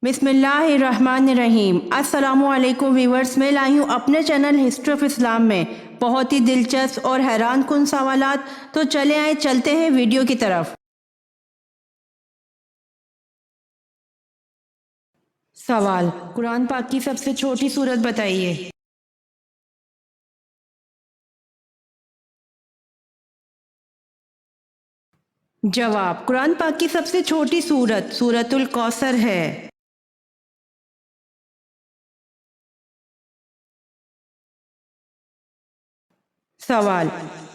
बिस्मिल्लाहिर्रहमानिर्रहीम। अस्सलामुअलैकुम व्यूवर्स, मैं लाई हूँ अपने चैनल हिस्ट्री ऑफ इस्लाम में बहुत ही दिलचस्प और हैरान कुन सवालात। तो चलते हैं वीडियो की तरफ। सवाल: कुरान पाक की सबसे छोटी सूरत बताइए। जवाब: कुरान पाक की सबसे छोटी सूरत सूरतुल कौसर है। सवाल: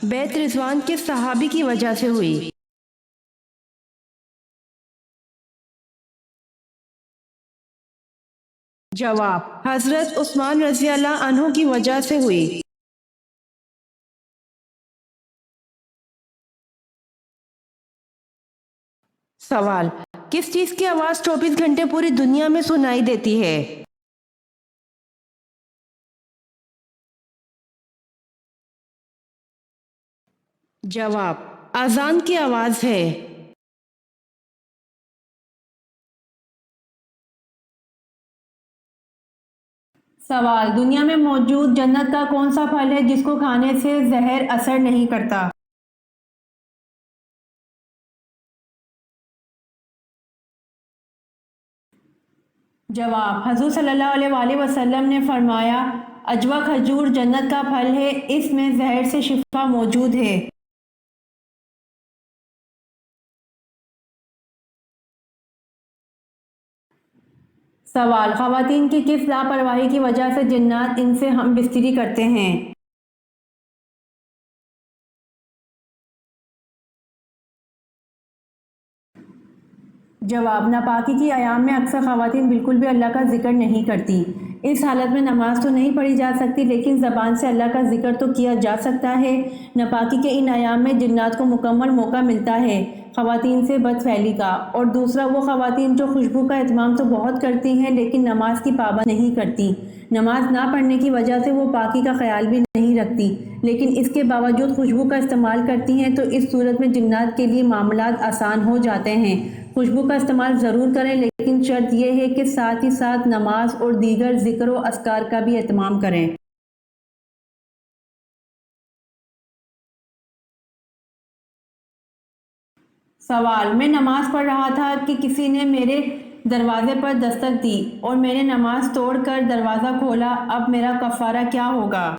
बैत रिजवान किस सहाबी की वजह से हुई? जवाब: हजरत उस्मान रज़ी अल्लाह अन्हु की वजह से हुई। सवाल: किस चीज की आवाज 24 घंटे पूरी दुनिया में सुनाई देती है? जवाब: अजान की आवाज है। सवाल: दुनिया में मौजूद जन्नत का कौन सा फल है जिसको खाने से जहर असर नहीं करता? जवाब: हजूर सल्लल्लाहु अलैहि वसल्लम ने फरमाया, अजवा खजूर जन्नत का फल है, इसमें जहर से शिफा मौजूद है। सवाल: खवातीन की किस लापरवाही की वजह से जिन्नात इनसे हम बिस्तरी करते हैं? जवाब: नापाकी की अयाम में अक्सर खवातीन बिल्कुल भी अल्लाह का जिक्र नहीं करती। इस हालत में नमाज तो नहीं पढ़ी जा सकती, लेकिन ज़बान से अल्लाह का जिक्र तो किया जा सकता है। नापाकी के इन अयाम में जिन्नात को मुकम्मल मौका मिलता है खवातीन से बदफैली का। और दूसरा, वो खवातीन जो खुशबू का एहतमाम तो बहुत करती हैं लेकिन नमाज की पाबंद नहीं करती। नमाज ना पढ़ने की वजह से वो पाकी का ख्याल भी नहीं रखती, लेकिन इसके बावजूद खुशबू का इस्तेमाल करती हैं, तो इस सूरत में जिन्नात के लिए मामलात आसान हो जाते हैं। खुशबू का इस्तेमाल ज़रूर करें, लेकिन शर्त यह है कि साथ ही साथ नमाज और दीगर ज़िक्र व अस्कार का भी एहतमाम करें। सवाल: मैं नमाज पढ़ रहा था कि किसी ने मेरे दरवाजे पर दस्तक दी और मैंने नमाज तोड़कर दरवाज़ा खोला, अब मेरा कफ़ारा क्या होगा?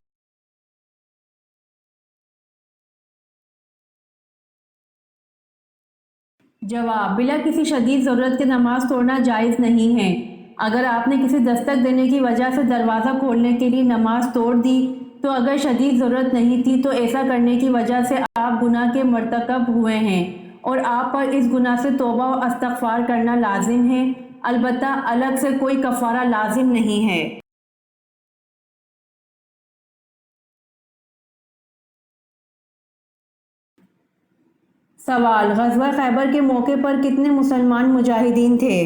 जवाब: बिला किसी शदीद ज़रूरत के नमाज तोड़ना जायज़ नहीं है। अगर आपने किसी दस्तक देने की वजह से दरवाज़ा खोलने के लिए नमाज तोड़ दी, तो अगर शदीद ज़रूरत नहीं थी तो ऐसा करने की वजह से आप गुनाह के मर्तकब हुए हैं और आप पर इस गुनाह से तौबा व इस्तग़फ़ार करना लाजिम है। अलबत्ता अलग से कोई कफ़ारा लाजिम नहीं है। सवाल: ग़ज़वा खैबर के मौके पर कितने मुसलमान मुजाहिदीन थे?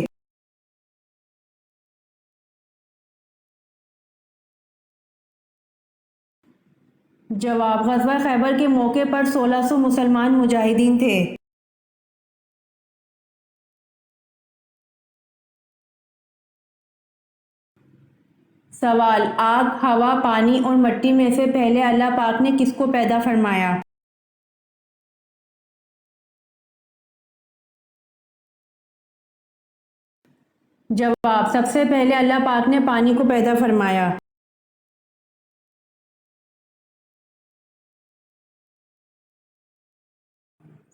जवाब: ग़ज़वा खैबर के मौके पर 1600 मुसलमान मुजाहिदीन थे। सवाल: आग, हवा, पानी और मिट्टी में से पहले अल्लाह पाक ने किसको पैदा फरमाया? जवाब: सबसे पहले अल्लाह पाक ने पानी को पैदा फरमाया।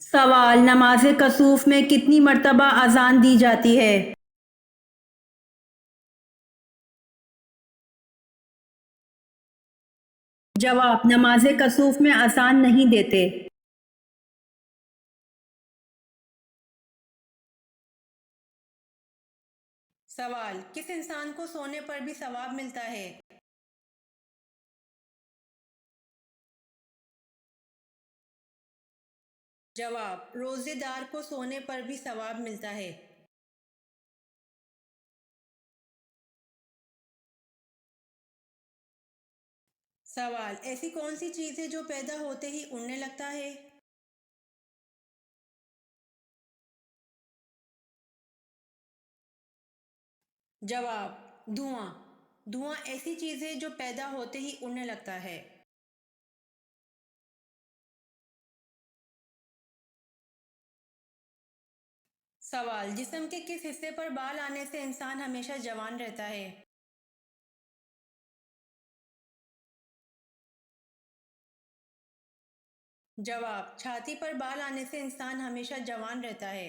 सवाल: नमाज कसूफ में कितनी मरतबा अजान दी जाती है? जवाब: नमाज कसूफ में अजान नहीं देते। सवाल: किस इंसान को सोने पर भी सवाब मिलता है? जवाब: रोजेदार को सोने पर भी सवाब मिलता है। सवाल: ऐसी कौन सी चीज है जो पैदा होते ही उड़ने लगता है? جواب: دھواں. دھواں ایسی چیز ہے جو پیدا ہوتے ہی اڑنے لگتا ہے. سوال: جسم کے کس حصے پر بال آنے سے انسان ہمیشہ جوان رہتا ہے؟ جواب: چھاتی پر بال آنے سے انسان ہمیشہ جوان رہتا ہے.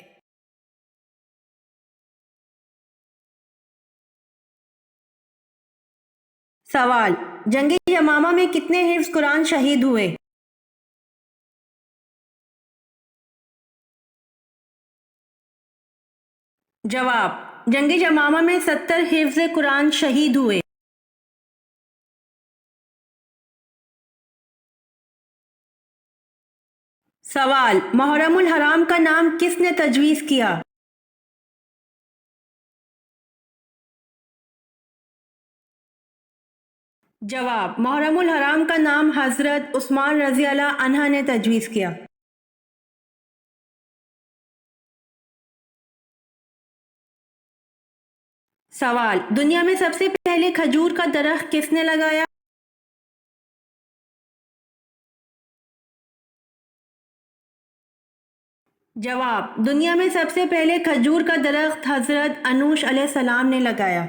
سوال: جنگ یمامہ میں کتنے حفظ قرآن شہید ہوئے؟ جواب: جنگ یمامہ میں 70 حفظ قرآن شہید ہوئے. سوال: محرم الحرام کا نام کس نے تجویز کیا؟ جواب: محرم الحرام کا نام حضرت عثمان رضی اللہ عنہ نے تجویز کیا. سوال: دنیا میں سب سے پہلے کھجور کا درخت کس نے لگایا؟ جواب: دنیا میں سب سے پہلے کھجور کا درخت حضرت انوش علیہ السلام نے لگایا.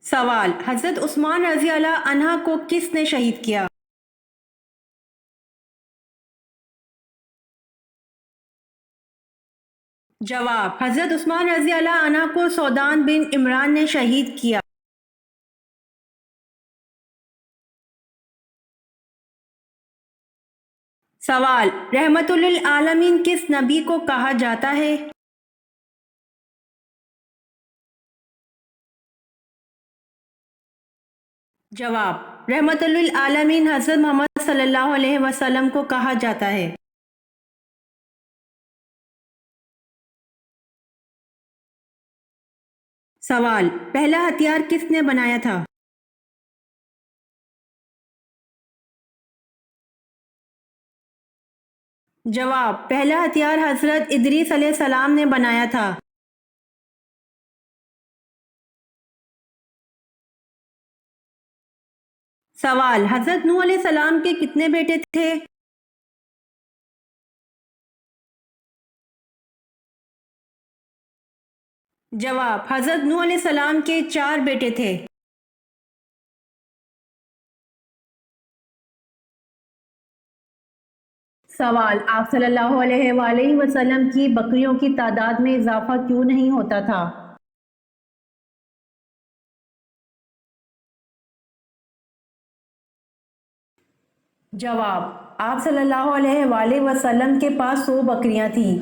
سوال: حضرت عثمان رضی اللہ عنہ کو کس نے شہید کیا؟ جواب: حضرت عثمان رضی اللہ عنہ کو سودان بن عمران نے شہید کیا. سوال: رحمت للعالمین کس نبی کو کہا جاتا ہے؟ جواب: رحمت للعالمین حضرت محمد صلی اللہ علیہ وسلم کو کہا جاتا ہے. سوال: پہلا ہتھیار کس نے بنایا تھا؟ جواب: پہلا ہتھیار حضرت ادریس علیہ السلام نے بنایا تھا. سوال: حضرت نوح علیہ السلام کے کتنے بیٹے تھے؟ جواب: حضرت نوح علیہ السلام کے 4 بیٹے تھے. سوال: آپ صلی اللہ علیہ وآلہ وسلم کی بکریوں کی تعداد میں اضافہ کیوں نہیں ہوتا تھا؟ جواب: آپ صلی اللہ علیہ وآلہ وسلم کے پاس 100 بکریاں تھیں.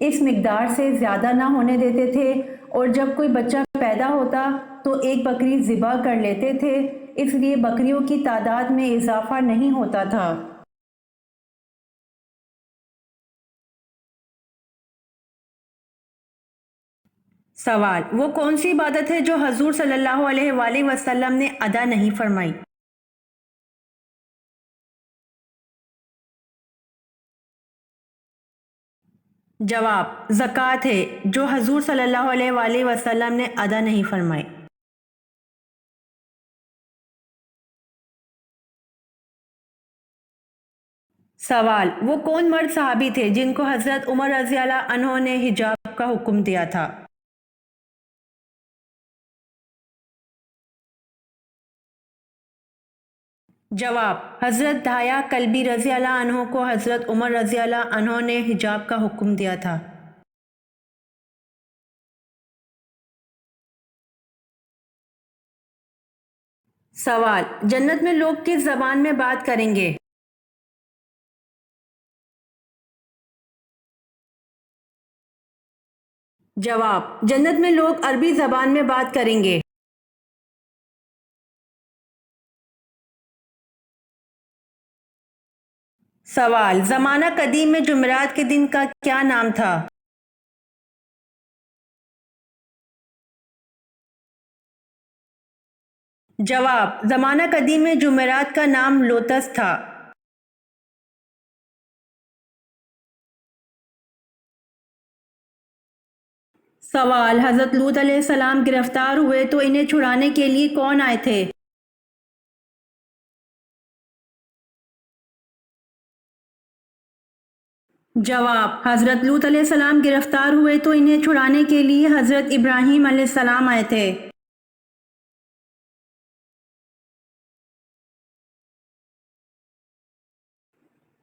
اس مقدار سے زیادہ نہ ہونے دیتے تھے اور جب کوئی بچہ پیدا ہوتا تو ایک بکری ذبح کر لیتے تھے، اس لیے بکریوں کی تعداد میں اضافہ نہیں ہوتا تھا. سوال: وہ کون سی عبادت ہے جو حضور صلی اللہ علیہ وآلہ وسلم نے ادا نہیں فرمائی؟ جواب: زکوٰۃ ہے جو حضور صلی اللہ علیہ وآلہ وسلم نے ادا نہیں فرمائی. سوال: وہ کون مرد صحابی تھے جن کو حضرت عمر رضی اللہ عنہ نے حجاب کا حکم دیا تھا؟ جواب: حضرت دہیا کلبی رضی اللہ عنہ کو حضرت عمر رضی اللہ عنہ نے حجاب کا حکم دیا تھا. سوال: جنت میں لوگ کس زبان میں بات کریں گے؟ جواب: جنت میں لوگ عربی زبان میں بات کریں گے. سوال: زمانہ قدیم میں جمعرات کے دن کا کیا نام تھا؟ جواب: زمانہ قدیم میں جمعرات کا نام لوتس تھا. سوال: حضرت لوط علیہ السلام گرفتار ہوئے تو انہیں چھڑانے کے لیے کون آئے تھے؟ جواب: حضرت لوط علیہ السلام گرفتار ہوئے تو انہیں چھڑانے کے لیے حضرت ابراہیم علیہ السلام آئے تھے۔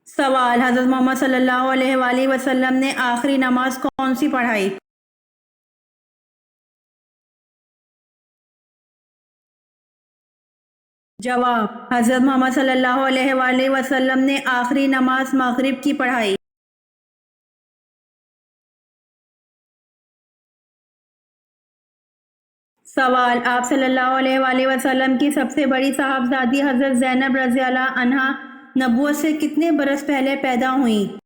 سوال: حضرت محمد صلی اللہ علیہ وآلہ وسلم نے آخری نماز کون سی پڑھائی؟ جواب: حضرت محمد صلی اللہ علیہ وآلہ وسلم نے آخری نماز مغرب کی پڑھائی۔ سوال: آپ صلی اللہ علیہ وآلہ وسلم کی سب سے بڑی صاحبزادی حضرت زینب رضی اللہ عنہا نبوت سے کتنے برس پہلے پیدا ہوئیں؟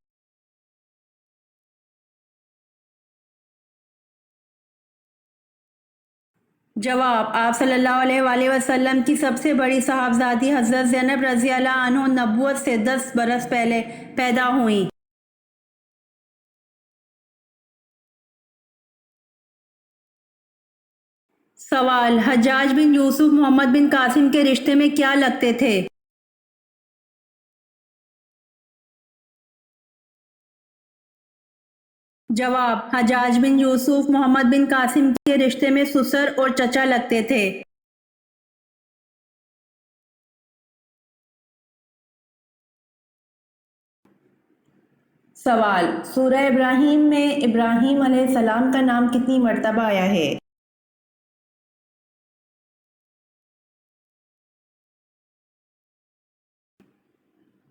جواب: آپ صلی اللہ علیہ وآلہ وسلم کی سب سے بڑی صاحبزادی حضرت زینب رضی اللہ عنہ نبوت سے 10 برس پہلے پیدا ہوئیں۔ سوال: حجاج بن یوسف محمد بن قاسم کے رشتے میں کیا لگتے تھے؟ جواب: حجاج بن یوسف محمد بن قاسم کے رشتے میں سسر اور چچا لگتے تھے۔ سوال: سورہ ابراہیم میں ابراہیم علیہ السلام کا نام کتنی مرتبہ آیا ہے؟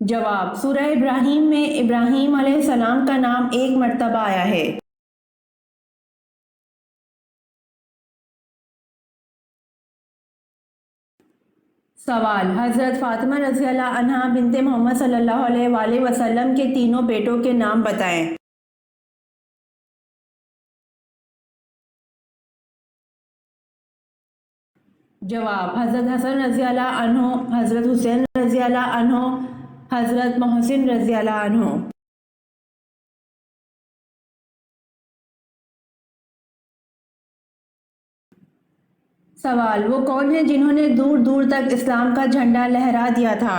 جواب: سورہ ابراہیم میں ابراہیم علیہ السلام کا نام 1 مرتبہ آیا ہے۔ سوال: حضرت فاطمہ رضی اللہ عنہا بنت محمد صلی اللہ علیہ وآلہ وسلم کے تینوں بیٹوں کے نام بتائیں۔ جواب: حضرت حسن رضی اللہ عنہ، حضرت حسین رضی اللہ عنہ، حضرت محسن رضی اللہ عنہ۔ سوال: وہ کون ہیں جنہوں نے دور دور تک اسلام کا جھنڈا لہرا دیا تھا؟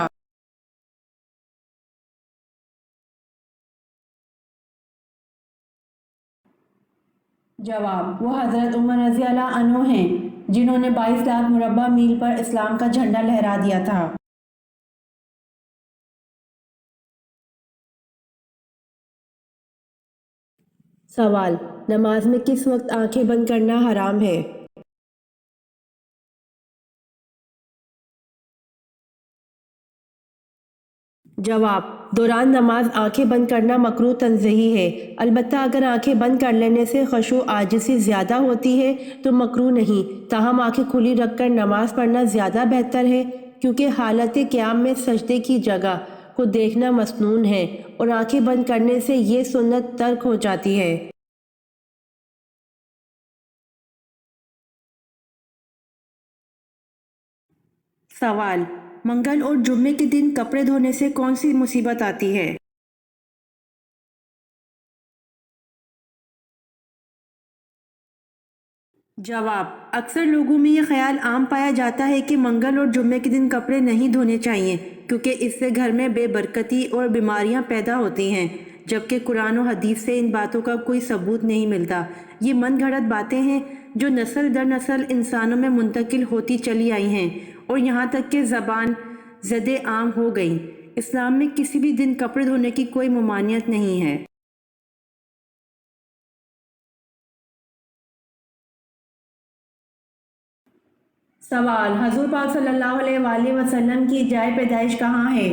جواب: وہ حضرت عمر رضی اللہ عنہ ہیں جنہوں نے 22 لاکھ مربع میل پر اسلام کا جھنڈا لہرا دیا تھا۔ سوال: نماز میں کس وقت آنکھیں بند کرنا حرام ہے؟ جواب: دوران نماز آنکھیں بند کرنا مکروہ تنزیہی ہے، البتہ اگر آنکھیں بند کر لینے سے خشوع عاجزی زیادہ ہوتی ہے تو مکروہ نہیں، تاہم آنکھیں کھلی رکھ کر نماز پڑھنا زیادہ بہتر ہے، کیونکہ حالت قیام میں سجدے کی جگہ کو دیکھنا مسنون ہے اور آنکھیں بند کرنے سے یہ سنت ترک ہو جاتی ہے۔ سوال: منگل اور جمعے کے دن کپڑے دھونے سے کون سی مصیبت آتی ہے؟ جواب: اکثر لوگوں میں یہ خیال عام پایا جاتا ہے کہ منگل اور جمعے کے دن کپڑے نہیں دھونے چاہیے کیونکہ اس سے گھر میں بے برکتی اور بیماریاں پیدا ہوتی ہیں، جبکہ قرآن و حدیث سے ان باتوں کا کوئی ثبوت نہیں ملتا۔ یہ من گھڑت باتیں ہیں جو نسل در نسل انسانوں میں منتقل ہوتی چلی آئی ہیں اور یہاں تک کہ زبان زدِ عام ہو گئیں۔ اسلام میں کسی بھی دن کپڑے دھونے کی کوئی ممانعت نہیں ہے۔ سوال: حضور پاک صلی اللہ علیہ وآلہ وسلم کی جائے پیدائش کہاں ہے؟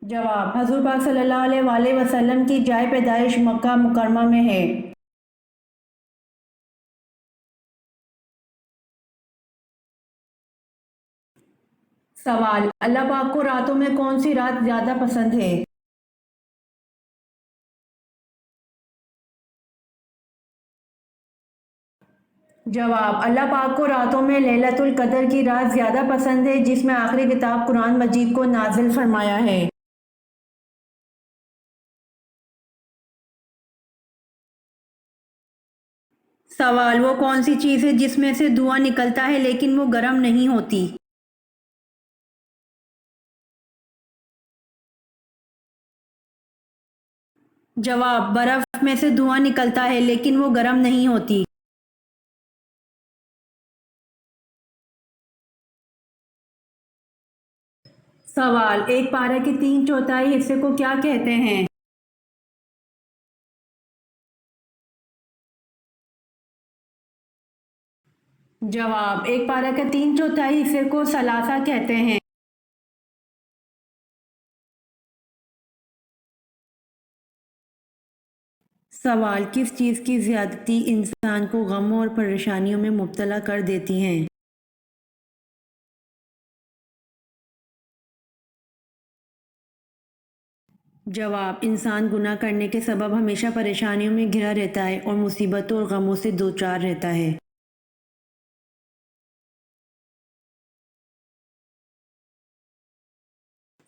جواب: حضور پاک صلی اللہ علیہ وآلہ وسلم کی جائے پیدائش مکہ مکرمہ میں ہے۔ سوال: اللہ پاک کو راتوں میں کون سی رات زیادہ پسند ہے؟ جواب: اللہ پاک کو راتوں میں لیلۃ القدر کی رات زیادہ پسند ہے جس میں آخری کتاب قرآن مجید کو نازل فرمایا ہے۔ सवाल, वो कौन सी चीज़ है जिसमें से धुआं निकलता है लेकिन वो गर्म नहीं होती? जवाब, बर्फ में से धुआं निकलता है लेकिन वो गर्म नहीं होती। सवाल, एक पारा के 3/4 हिस्से को क्या कहते हैं? जवाब, एक पारा के 3/4 हिस्से को सलासा कहते हैं। सवाल, किस चीज़ की ज़्यादती इंसान को गमों और परेशानियों में मुब्तला कर देती हैं? जवाब, इंसान गुनाह करने के सबब हमेशा परेशानियों में घिरा रहता है और मुसीबतों और गमों से दो चार रहता है।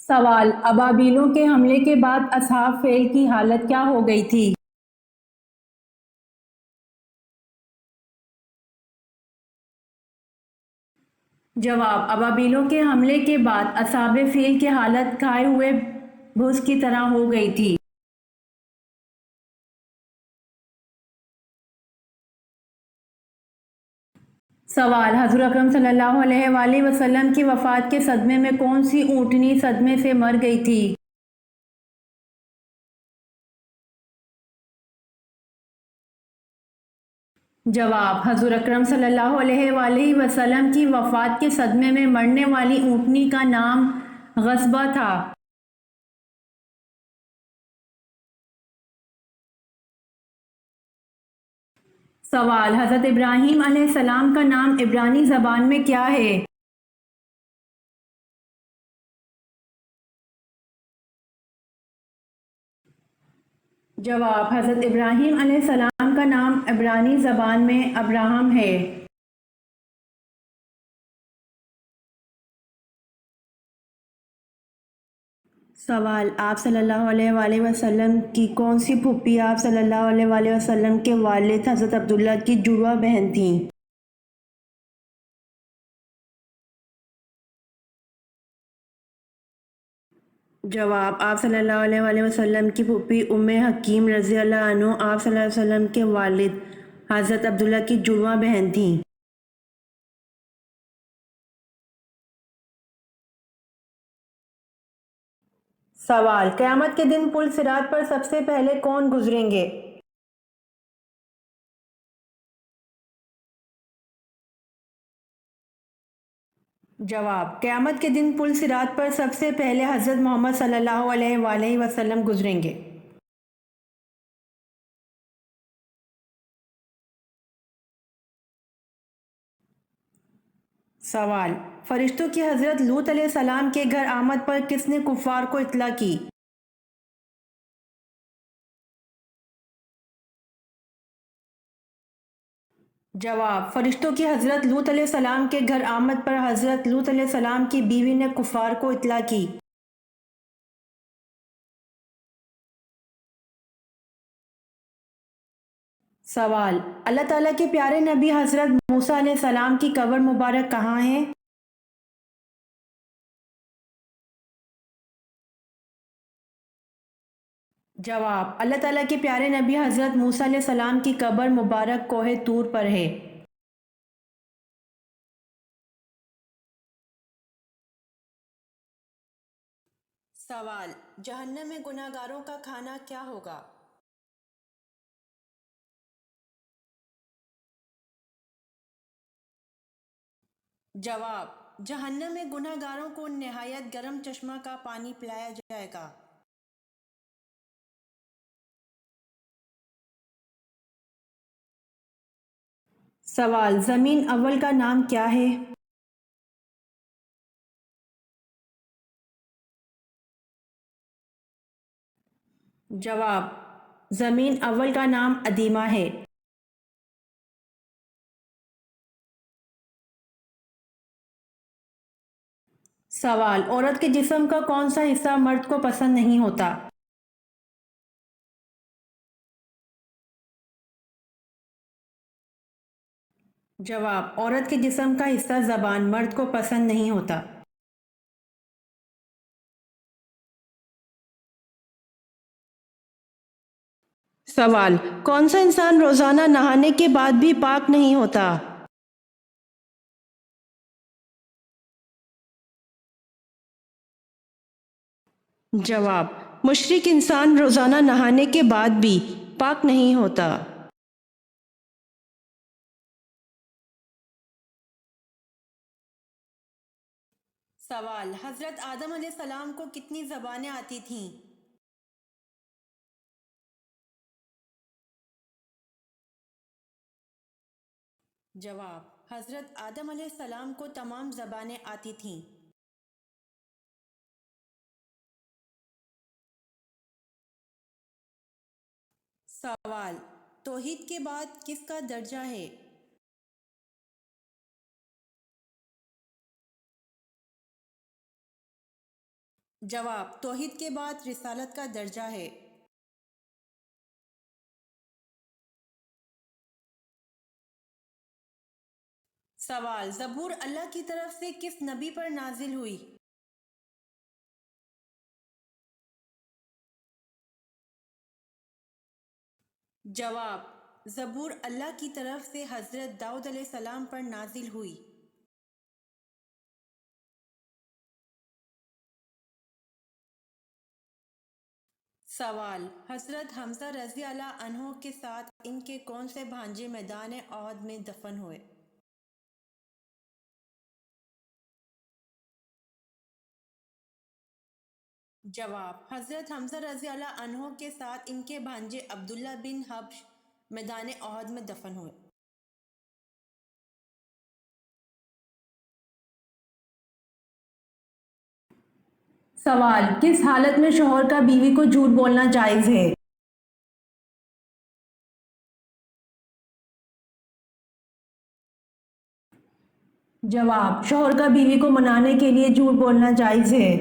सवाल, अबाबीलों के हमले के बाद असहाब फेल की हालत क्या हो गई थी? जवाब, अबाबीलों के हमले के बाद असहाब फील की हालत खाए हुए भूस की तरह हो गई थी। सवाल, हज़रत अकरम सल्लल्लाहु अलैहि वसल्लम की वफ़ात के सदमे में कौन सी ऊँटनी सदमे से मर गई थी? जवाब, हज़रत अकरम सल्लल्लाहु अलैहि वसल्लम की वफ़ात के सदमे में मरने वाली ऊँटनी का नाम ग़स्बा था। सवाल, हज़रत इब्राहीम अलैहिस्सलाम का नाम इब्रानी ज़बान में क्या है? जवाब, हज़रत इब्राहीम अलैहिस्सलाम का नाम इब्रानी ज़बान में अब्राहम है। सवाल, आप सल्लल्लाहु अलैहि वसल्लम की कौन सी फूफी आप सल्लल्लाहु अलैहि वसल्लम के वालिद हज़रत अब्दुल्ला की जुड़वा बहन थीं? जवाब, आप सल्लल्लाहु अलैहि वसल्लम की फूफी उम्मे हकीम रज़ियल्लाहु अन्हु आप सल्लल्लाहु अलैहि वसल्लम के वालिद हज़रत अब्दुल्ला की जुड़वा बहन थीं। सवाल, क़यामत के दिन पुल सिरात पर सबसे पहले कौन गुजरेंगे? जवाब, क़यामत के दिन पुल सिरात पर सबसे पहले हज़रत मोहम्मद सल्लल्लाहु अलैहि वसल्लम गुजरेंगे। सवाल, फरिश्तों की हज़रत लूत अलैहिस्सलाम के घर आमद पर किसने कुफ़ार को इत्तला की? जवाब, फरिश्तों की हज़रत लूत अलैहिस्सलाम के घर आमद पर हज़रत लूत अलैहिस्सलाम की बीवी ने कुफ़ार को इत्तला की। सवाल, अल्लाह ताला के प्यारे नबी हज़रत मूसा अलैहिस्सलाम की कब्र मुबारक कहाँ है? जवाब, अल्लाह ताला के प्यारे नबी हज़रत मूसा अलैहिस्सलाम की कब्र मुबारक कोहे तूर पर है। सवाल, जहन्नम में गुनाहगारों का खाना क्या होगा? जवाब, जहन्नम में गुनाहगारों को निहायत गर्म चश्मा का पानी पिलाया जाएगा। सवाल, ज़मीन अव्वल का नाम क्या है? जवाब, ज़मीन अव्वल का नाम अदीमा है। सवाल, औरत के जिस्म का कौन सा हिस्सा मर्द को पसंद नहीं होता? جواب: عورت کے جسم کا حصہ زبان مرد کو پسند نہیں ہوتا۔ سوال: کون سا انسان روزانہ نہانے کے بعد بھی پاک نہیں ہوتا؟ جواب: مشرک انسان روزانہ نہانے کے بعد بھی پاک نہیں ہوتا۔ سوال: حضرت آدم علیہ السلام کو کتنی زبانیں آتی تھیں؟ جواب: حضرت آدم علیہ السلام کو تمام زبانیں آتی تھیں۔ سوال: توحید کے بعد کس کا درجہ ہے؟ جواب: توحید کے بعد رسالت کا درجہ ہے۔ سوال: زبور اللہ کی طرف سے کس نبی پر نازل ہوئی؟ جواب: زبور اللہ کی طرف سے حضرت داؤد علیہ السلام پر نازل ہوئی۔ سوال: حضرت حمزہ رضی اللہ عنہ کے ساتھ ان کے کون سے بھانجے میدان احد میں دفن ہوئے؟ جواب: حضرت حمزہ رضی اللہ عنہ کے ساتھ ان کے بھانجے عبداللہ بن حبش میدان احد میں دفن ہوئے۔ سوال: کس حالت میں شوہر کا بیوی کو جھوٹ بولنا جائز ہے؟ جواب: شوہر کا بیوی کو منانے کے لیے جھوٹ بولنا جائز ہے۔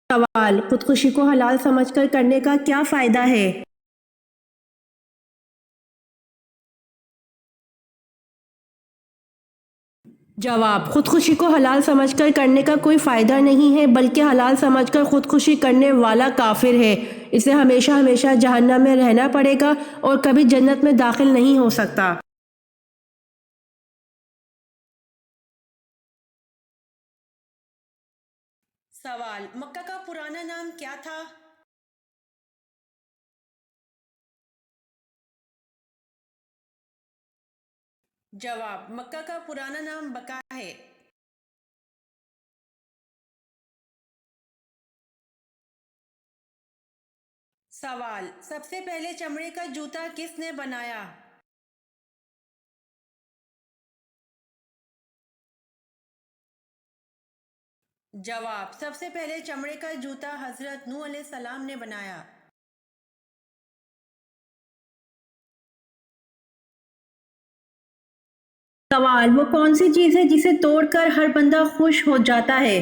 سوال: خودکشی کو حلال سمجھ کر کرنے کا کیا فائدہ ہے؟ جواب: خودکشی کو حلال سمجھ کر کرنے کا کوئی فائدہ نہیں ہے، بلکہ حلال سمجھ کر خودکشی کرنے والا کافر ہے، اسے ہمیشہ ہمیشہ جہنم میں رہنا پڑے گا اور کبھی جنت میں داخل نہیں ہو سکتا۔ سوال: مکہ کا پرانا نام کیا تھا؟ جواب: مکہ کا پرانا نام بقا ہے۔ سوال: سب سے پہلے چمڑے کا جوتا کس نے بنایا؟ جواب: سب سے پہلے چمڑے کا جوتا حضرت نوح علیہ السلام نے بنایا۔ سوال: وہ کون سی چیز ہے جسے توڑ کر ہر بندہ خوش ہو جاتا ہے؟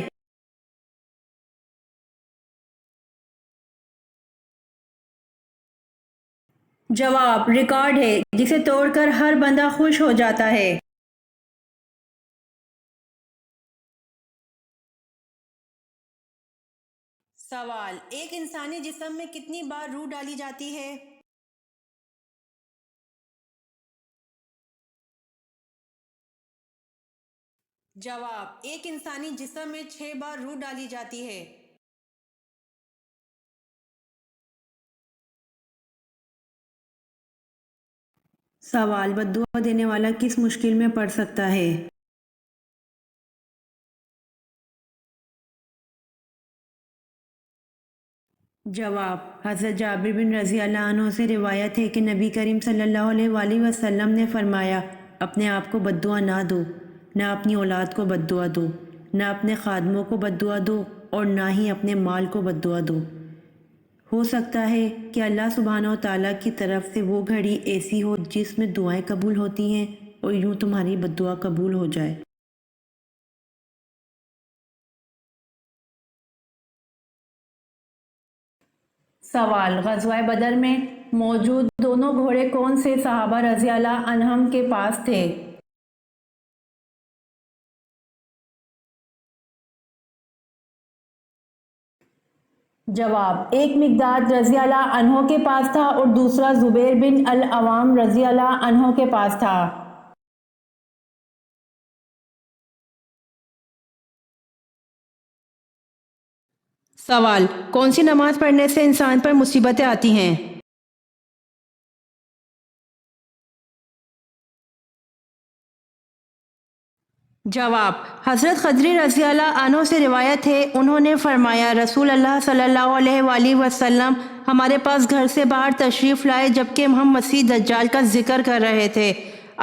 جواب: ریکارڈ ہے، جسے توڑ کر ہر بندہ خوش ہو جاتا ہے۔ سوال: ایک انسانی جسم میں کتنی بار روح ڈالی جاتی ہے؟ جواب: ایک انسانی جسم میں 6 بار روح ڈالی جاتی ہے۔ سوال: بددعا دینے والا کس مشکل میں پڑ سکتا ہے؟ جواب: حضرت جابر بن رضی اللہ عنہ سے روایت ہے کہ نبی کریم صلی اللہ علیہ وآلہ وسلم نے فرمایا: اپنے آپ کو بددعا نہ دو، نہ اپنی اولاد کو بددعا دو، نہ اپنے خادموں کو بددعا دو اور نہ ہی اپنے مال کو بددعا دو۔ ہو سکتا ہے کہ اللہ سبحانہ و تعالیٰ کی طرف سے وہ گھڑی ایسی ہو جس میں دعائیں قبول ہوتی ہیں اور یوں تمہاری بددعا قبول ہو جائے۔ सवाल, ग़ज़वा बदर में मौजूद दोनों घोड़े कौन से सहाबा रज़ी अल्लाह अन्हुम के पास थे? जवाब, एक मिक़दाद रज़ी अल्लाह अन्हु के पास था और दूसरा ज़ुबैर बिन अल अवाम रज़ी अल्लाह अन्हु के पास था। सवाल, कौन सी नमाज पढ़ने से इंसान पर मुसीबतें आती हैं? जवाब, हज़रत खदरी रज़ी अल्लाह अन्हु से रिवायत है, उन्होंने फरमाया रसूल अल्लाह सल्लल्लाहु अलैहि वसल्लम हमारे पास घर से बाहर तशरीफ़ लाए जबकि हम मसीह दज्जाल का जिक्र कर रहे थे।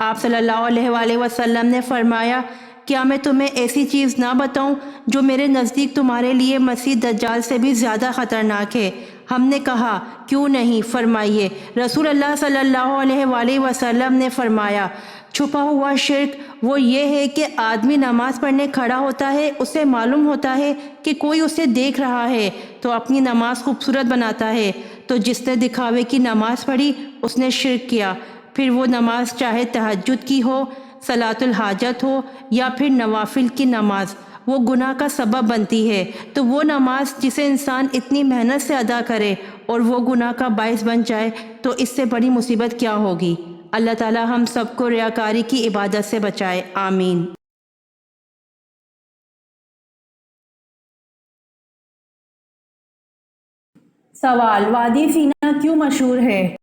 आप सल्लल्लाहु अलैहि वसल्लम ने फरमाया, क्या मैं तुम्हें ऐसी चीज़ ना बताऊं जो मेरे नज़दीक तुम्हारे लिए मसीह दज्जाल से भी ज़्यादा ख़तरनाक है? हमने कहा, क्यों नहीं, फरमाइए। रसूल अल्लाह सल्लल्लाहु अलैहि वसल्लम ने फरमाया, छुपा हुआ शिर्क वो ये है कि आदमी नमाज पढ़ने खड़ा होता है, उसे मालूम होता है कि कोई उसे देख रहा है तो अपनी नमाज खूबसूरत बनाता है, तो जिसने दिखावे की नमाज पढ़ी उसने शिर्क किया। फिर वो नमाज चाहे तहज्जुद की हो, सलातुल हाजत हो या फिर नवाफिल की नमाज, वो गुनाह का सबब बनती है। तो वो नमाज जिसे इंसान इतनी मेहनत से अदा करे और वो गुनाह का बायस बन जाए तो इससे बड़ी मुसीबत क्या होगी। अल्लाह ताला हम सबको रियाकारी की इबादत से बचाए, आमीन। सवाल, वादी सीना क्यों मशहूर है?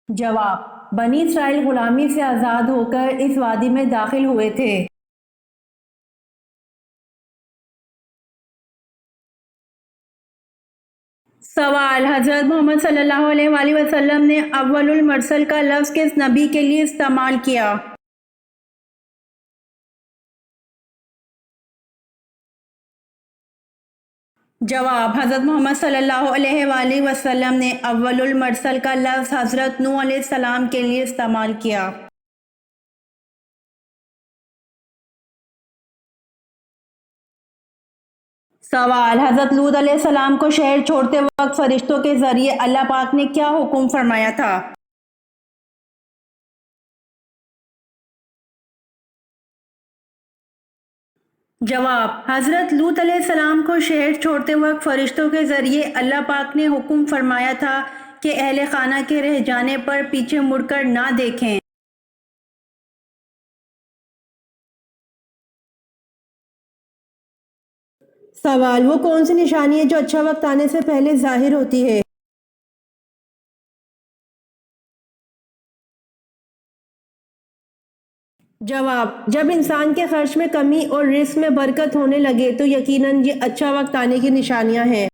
जवाब, बनी इसराइल गुलामी से आज़ाद होकर इस वादी में दाखिल हुए थे। सवाल, हज़रत मोहम्मद सल्लल्लाहु अलैहि वसल्लम ने अव्वलुल मरसल का लफ्ज़ किस नबी के लिए इस्तेमाल किया? जवाब, हज़रत मोहम्मद सल्लल्लाहु अलैहि वसल्लम ने अव्वलुल मरसल का लफ्ज़ हज़रत नूह अलैहिस्सलाम के लिए इस्तेमाल किया। सवाल, हज़रत लूत अलैहिस्सलाम को शहर छोड़ते वक्त फरिश्तों के ज़रिए अल्लाह पाक ने क्या हुक्म फरमाया था? जवाब, हज़रत लूत अलैहिस्सलाम को शहर छोड़ते वक्त फरिश्तों के ज़रिए अल्लाह पाक ने हुक्म फरमाया था कि अहले खाना के रह जाने पर पीछे मुड़कर ना देखें। सवाल, वो कौन सी निशानी है जो अच्छा वक्त आने से पहले ज़ाहिर होती है? जवाब, जब इंसान के खर्च में कमी और रिस्क में बरकत होने लगे तो यकीनन ये अच्छा वक्त आने की निशानियां हैं।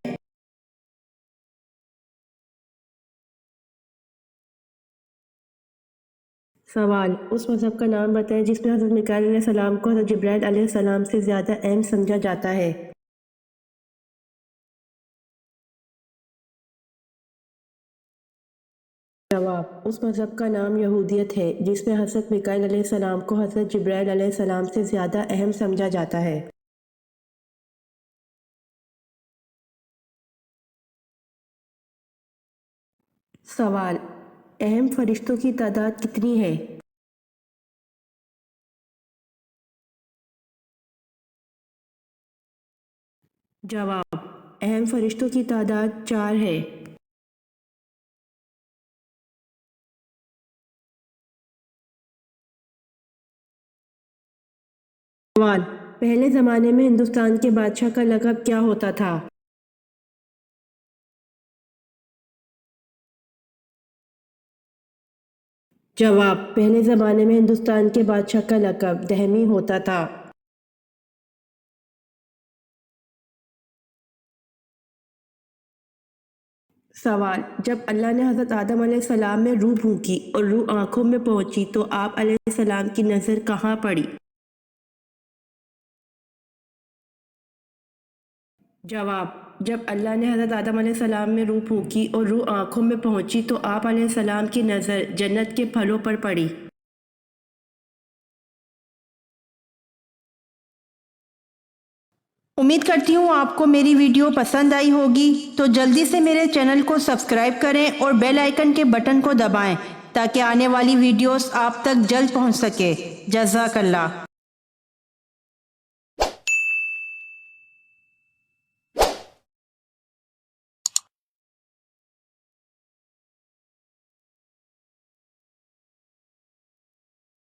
सवाल, उस मज़हब का नाम बताएं जिसमें हज़रत मिकाईल अलैहिस्सलाम को हज़रत जिब्राईल अलैहिस्सलाम से ज़्यादा अहम समझा जाता है। जवाब, उस मज़हब का नाम यहूदियत है जिसमें हज़रत मिकाईल अलैहिस्सलाम को हज़रत जिब्राईल अलैहिस्सलाम से ज़्यादा अहम समझा जाता है। सवाल, अहम फरिश्तों की तादाद कितनी है? जवाब, अहम फरिश्तों की तादाद 4 है। सवाल, पहले ज़माने में हिंदुस्तान के बादशाह का लक़ब क्या होता था? जवाब, पहले ज़माने में हिंदुस्तान के बादशाह का लक़ब दहमी होता था। सवाल, जब अल्लाह ने हज़रत आदम अलैहिस्सलाम में रूह फूंकी और रूह आँखों में पहुंची तो आप अलैहिस्सलाम की नज़र कहाँ पड़ी? जवाब, जब अल्लाह ने हज़रत आदम अलैहिस्सलाम में रूह फूंकी और रूह आँखों में पहुंची तो आप अलैहिस्सलाम की नज़र जन्नत के फलों पर पड़ी। امید کرتی ہوں آپ کو میری ویڈیو پسند آئی ہوگی، تو جلدی سے میرے چینل کو سبسکرائب کریں اور بیل آئیکن کے بٹن کو دبائیں تاکہ آنے والی ویڈیوز آپ تک جلد پہنچ سکے۔ جزاک اللہ۔